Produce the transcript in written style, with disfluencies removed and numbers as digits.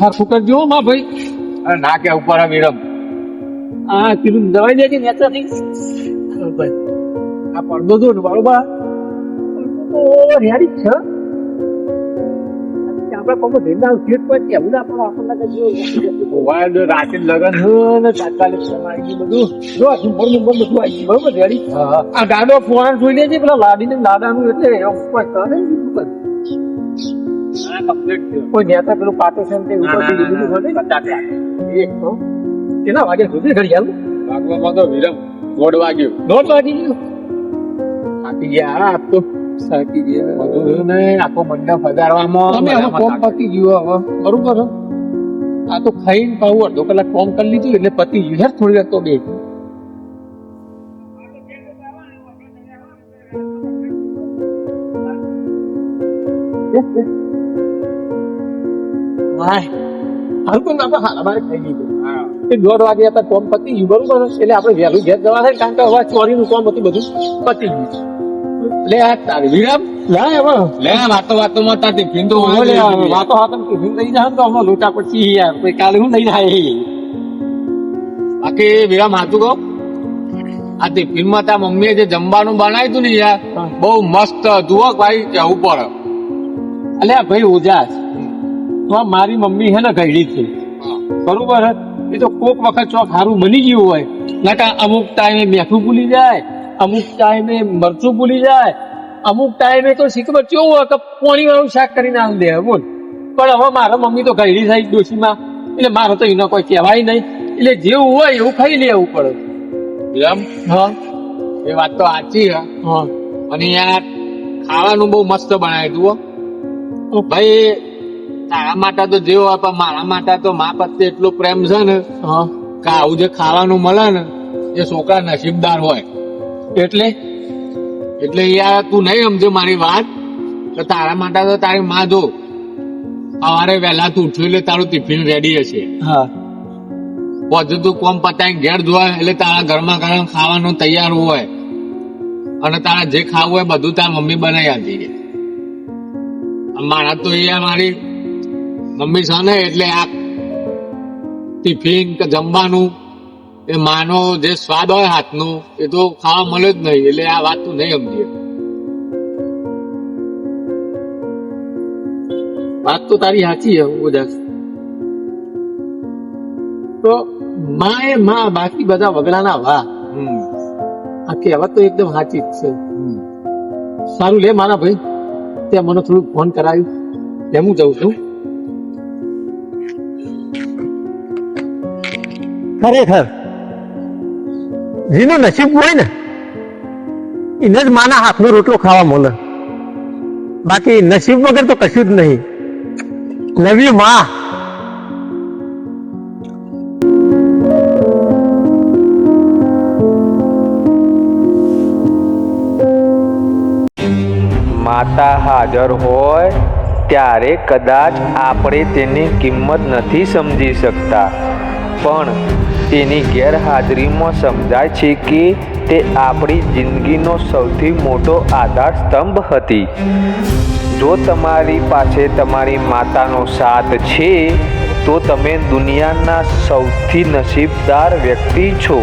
હા ફૂકર જો માં ભાઈ ના કે ઉપર વિરમ આ કીધું દવાઈ દેજે નેતાથી ભાઈ આ પડદો જો ને બરોબર તો રેડી છે આપણે કોમ ધેલા ફીટ પર કેવું ના પણ આપણને કઈ વાડ રાતે લગન ને તાત્કાલિક સમાઈ બધું જો નંબર બધું આવી બરોબર રેડી હા આ દાડો ફોન જોઈ લેજે પેલા લાડીને દાદાનું એટલે ઉપર કરે કમ્પ્લીટ થયો કોઈ નેતા પેલું પાર્ટીશન તે ઉપર એક તો કેટલા વાગે સુધી ઘડી હાલ વાગવામાં તો વિરમ ગોળ વાગ્યું 9 વાગી ગયું થાકી ગયા આ તો સાકી ગયા બધું ને આખો મંડપ હજારવામાં તમે હવે કોમ પતી ગયું હવે બરોબર હે? આ તો ખાઈને પાવું અડધો કલાક કોમ કરી લીધું એટલે પતી ગયું યાર થોડી વાર તો બે હાલ તો ના હાલ અમારે ખાઈ લીધું હા એ 1:30 વાગે હતા કોમ પતી ગયું બરોબર હે? એટલે આપણે વહેલું ઘેર જવા થાય કારણ કે હવે ચોરીનું કોમ હતું બધું પતી ગયું એટલે આ તારી વિરામ લાય હવે લે વાતો વાતોમાં તાર ટિફિન તો ઓલે વાતો હાથમ ટિફિન લઈ જાય તો અમે લોટા પછી યાર કોઈ કાલે હું લઈ જાય બાકી વિરામ હાથું કહું આ ટિફિન માં તાર મમ્મીએ જે જમવાનું બનાવ્યું હતું ને યાર હા. બહુ મસ્ત હતું હો ભાઈ કેવું પડે અલ્યા ભાઈ ઉજાસ તો આ મારી મમ્મી હે ને ગયડી છે બરોબર હે એ તો કોક વખત ચોક સારું બની ગયું હોય નકા અમુક ટાઈમે મેઠું ભૂલી જાય અમુક ટાઈમે મરચું ભૂલી જાય અમુક ટાઈમે તો શીખબર કેવું હોય કે પોણી વાળું શાક કરીને આલ દે બોલ પણ હવે મારા મમ્મી તો ગયડી થાય ડોશીમાં એટલે મારે તો એનો કોઈ કહેવાય નહીં એટલે જેવું હોય એવું ખાઈ લેવું પડે વિરામ હા એ વાત તો સાચી હે હા અને યાર ખાવાનું બહુ મસ્ત બનાવ્યું હતું હો ભાઈ તારા માટે તો જેવો હોય પણ મારા માટે તો મા પ્રત્યે એટલો પ્રેમ છે ને હા કે આવું જે ખાવાનું મળે ને એ છોકરા નસીબદાર હોય એટલે એટલે યાર તું નહીં સમજે મારી વાત તો તારા માટે તો તારી માં જો સવારે વહેલા તું ઉઠ્યું એટલે તારું ટિફિન રેડી હશે હા પછી તું કોમ પતાવી ઘેર જોય એટલે તારા ઘરમાં ગરમ ખાવાનું તૈયાર હોય અને તારા જે ખાવું હોય બધું તારા મમ્મી બનાવી આપી દે મારા તો યાર મારી મમ્મી છે ને એટલે આ ટિફિન કે જમવાનું એ માનો જે સ્વાદ હોય હાથનો એ તો ખાવા મળે જ નહીં એટલે આ વાત તું નહીં સમજીએ વાત તો તારી સાચી છે ઉદાસ તો માં એ માં બાકી બધા વગડાના વાહ આ કહેવત તો એકદમ સાચી જ છે સારું લે મારા ભાઈ ત્યાં મને થોડું ફોન કરાવ્યું લે હું જઉં છું ખરેખર જેનું નસીબ હોય ને એને જ માના હાથનો રોટલો ખાવા મળે બાકી નસીબ વગર તો કશું જ નહીં નવી માં માતા હાજર હોય ત્યારે કદાચ આપણે તેની કિંમત નથી સમજી શકતા પણ તેની ગેરહાજરીમાં સમજાય છે કે તે આપણી જિંદગીનો સૌથી મોટો આધાર સ્તંભ હતી જો તમારી પાસે તમારી માતાનો સાથ છે તો તમે દુનિયાના સૌથી નસીબદાર વ્યક્તિ છો।